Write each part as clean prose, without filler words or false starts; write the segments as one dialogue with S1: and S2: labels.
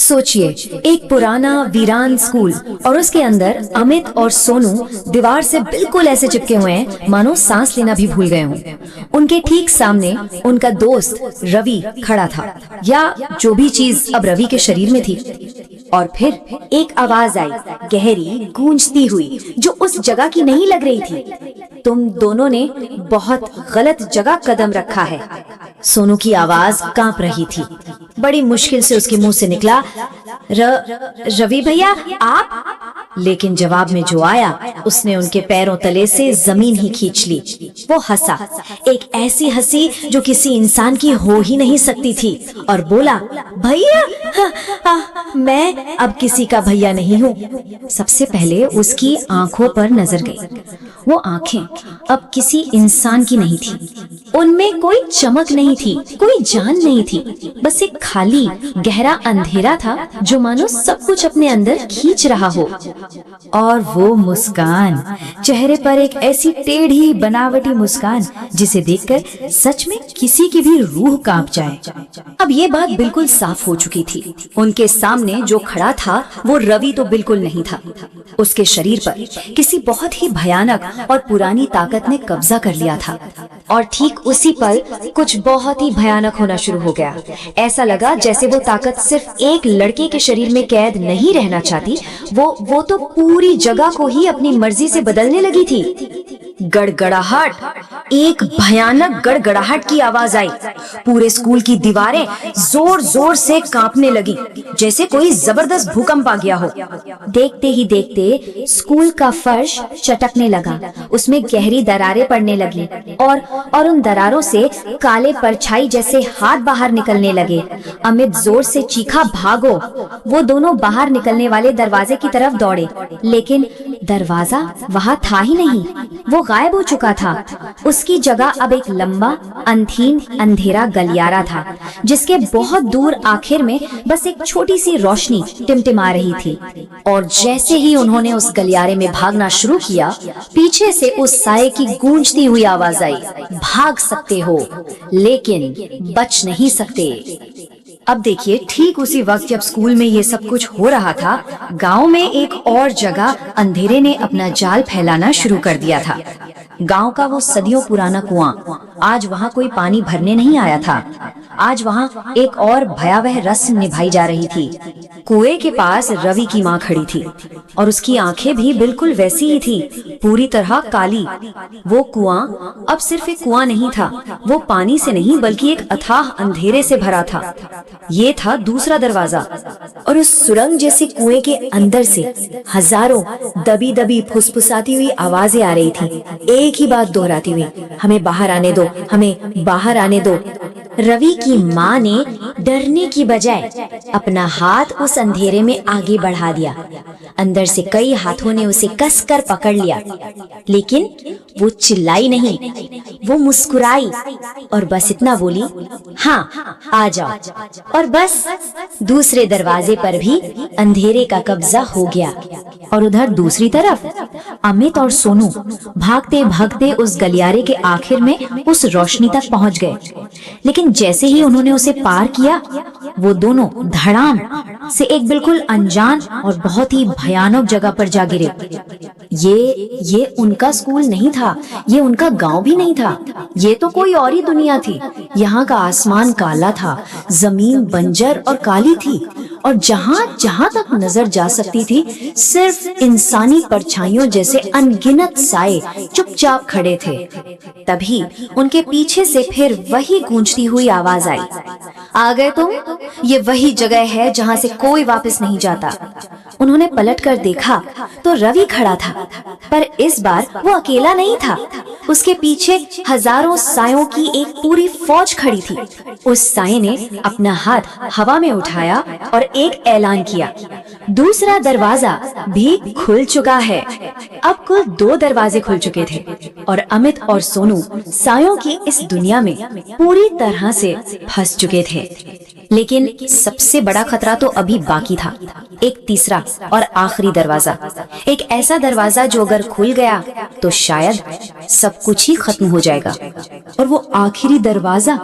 S1: सोचिए, एक पुराना वीरान स्कूल और उसके अंदर अमित और सोनू दीवार से बिल्कुल ऐसे चिपके हुए हैं मानो सांस लेना भी भूल गए हों। उनके ठीक सामने उनका दोस्त रवि खड़ा था, या जो भी चीज अब रवि के शरीर में थी। और फिर एक आवाज आई, गहरी गूंजती हुई, जो उस जगह की नहीं लग रही थी। तुम दोनों ने बहुत गलत जगह कदम रखा है। सोनू की आवाज कांप रही थी। बड़ी मुश्किल से उसके मुंह से निकला, रवि भैया आप? लेकिन जवाब में जो आया उसने उनके पैरों तले से जमीन ही खींच ली। वो हंसा, एक ऐसी हंसी जो किसी इंसान की हो ही नहीं सकती थी, और बोला, भैया मैं अब किसी का भैया नहीं हूँ। सबसे पहले उसकी आंखों पर नजर गई। वो आंखें अब किसी इंसान की नहीं थी। उनमें कोई चमक नहीं थी, कोई जान नहीं थी। बस एक खाली गहरा अंधेरा था जो मानो सब कुछ अपने अंदर खींच रहा हो।
S2: और वो मुस्कान, चेहरे पर एक ऐसी टेढ़ी बनावटी मुस्कान जिसे देखकर सच में किसी की भी रूह कांप जाए।
S1: अब ये बात बिल्कुल साफ हो चुकी थी। उनके सामने जो खड़ा था वो रवि तो बिल्कुल नहीं था। उसके शरीर पर किसी बहुत ही भयानक और पुरानी ताकत ने कब्जा कर लिया था। और ठीक उसी पल कुछ बहुत ही भयानक होना शुरू हो गया। ऐसा लगा जैसे वो ताकत सिर्फ एक लड़के के शरीर में कैद नहीं रहना चाहती, वो तो पूरी जगह को ही अपनी मर्जी से बदलने लगी थी। गड़गड़ाहट, एक भयानक गड़गड़ाहट की आवाज आई। पूरे स्कूल की दीवारें जोर जोर से कांपने लगी, जैसे कोई जबरदस्त भूकंप आ गया हो। देखते ही देखते स्कूल का फर्श चटकने लगा, उसमें गहरी दरारें पड़ने लगी, और उन दरारों से काले परछाई जैसे हाथ बाहर निकलने लगे। अमित जोर से चीखा, भागो! वो दोनों बाहर निकलने वाले दरवाजे की तरफ दौड़े, लेकिन दरवाजा वहाँ था ही नहीं। वो गायब हो चुका था। उसकी जगह अब एक लंबा अंधीन अंधेरा गलियारा था, जिसके बहुत दूर आखिर में बस एक छोटी सी रोशनी टिमटिमा रही थी। और जैसे ही उन्होंने उस गलियारे में भागना शुरू किया, पीछे से उस साये की गूंजती हुई आवाज आई, भाग सकते हो लेकिन बच नहीं सकते। अब देखिए, ठीक उसी वक्त जब स्कूल में ये सब कुछ हो रहा था, गांव में एक और जगह अंधेरे ने अपना जाल फैलाना शुरू कर दिया था। गांव का वो सदियों पुराना कुआं, आज वहाँ कोई पानी भरने नहीं आया था। आज वहाँ एक और भयावह रस्म निभाई जा रही थी। कुएं के पास रवि की माँ खड़ी थी, और उसकी आंखें भी बिल्कुल वैसी ही थी, पूरी तरह काली। वो कुआं अब सिर्फ एक कुआं नहीं था, वो पानी से नहीं बल्कि एक अथाह अंधेरे से भरा था। ये था दूसरा दरवाजा, और उस सुरंग जैसे कुएं के अंदर से हजारों दबी दबी फुसफुसाती हुई आवाजें आ रही थी, एक ही बात दोहराती हुई, हमें बाहर आने दो, हमें बाहर आने दो। रवि की माँ ने डरने की बजाय अपना हाथ उस अंधेरे में आगे बढ़ा दिया। अंदर से कई हाथों ने उसे कसकर पकड़ लिया, लेकिन वो चिल्लाई नहीं, वो मुस्कुराई और बस इतना बोली, हाँ आ जाओ। और बस दूसरे दरवाजे पर भी अंधेरे का कब्जा हो गया। और उधर दूसरी तरफ अमित और सोनू भागते भागते उस गलियारे के आखिर में उस रोशनी तक पहुंच गए। लेकिन जैसे ही उन्होंने उसे पार किया, वो दोनों धड़ाम से एक बिल्कुल अनजान और बहुत ही भयानक जगह पर जा गिरे। ये उनका स्कूल नहीं था, ये उनका गांव भी नहीं था, ये तो कोई और ही दुनिया थी। यहाँ का आसमान काला था, जमीन बंजर और काली थी, और जहाँ जहाँ तक नजर जा सकती थी सिर्फ इंसानी परछाइयों जैसे अनगिनत साए चुपचाप खड़े थे। तभी उनके पीछे से फिर वही गूंजती हुई आवाज आई, आ गए तुम? ये वही जगह है जहाँ से कोई वापस नहीं जाता। उन्होंने पलटकर देखा तो रवि खड़ा था, पर इस बार वो अकेला नहीं था। उसके पीछे हजारों सायों की एक पूरी फौज खड़ी थी। उस साये ने अपना हाथ हवा में उठाया और एक ऐलान किया, दूसरा दरवाजा भी खुल चुका है। अब कुल 2 दरवाजे खुल चुके थे, और अमित और सोनू सायों की इस दुनिया में पूरी तरह से फंस चुके थे। लेकिन सबसे बड़ा खतरा तो अभी बाकी था। एक तीसरा और आखिरी दरवाजा, एक ऐसा दरवाजा जो अगर खुल गया तो शायद सब कुछ ही खत्म हो जाएगा।
S2: और वो आखिरी दरवाजा,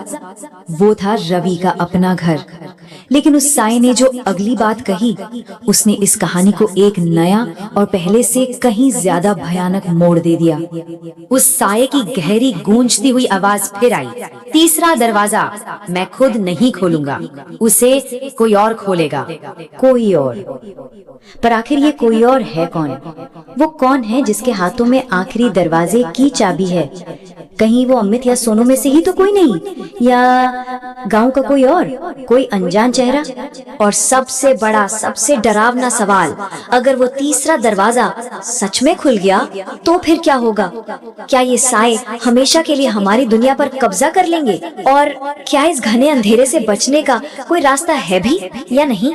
S2: वो था रवि का अपना घर। लेकिन उस साए ने जो अगली बात कही, उसने इस कहानी को एक नया और पहले से कहीं ज्यादा भयानक मोड़ दे दिया।
S1: उस साए की गहरी गूंजती हुई आवाज फिर आई, तीसरा दरवाजा मैं खुद नहीं खोलूंगा, उसे कोई और खोलेगा।
S2: कोई और?
S1: पर आखिर ये कोई और है कौन? वो कौन है जिसके हाथों में आखिरी दरवाजे की चाबी है? कहीं वो अमित या सोनू में से ही तो कोई नहीं, या गांव का कोई और, कोई अनजान चेहरा? और सबसे बड़ा, सबसे डरावना सवाल, अगर वो तीसरा दरवाजा सच में खुल गया तो फिर क्या होगा? क्या ये साए हमेशा के लिए हमारी दुनिया पर कब्जा कर लेंगे? और क्या इस घने अंधेरे से बचने का कोई रास्ता है भी या नहीं?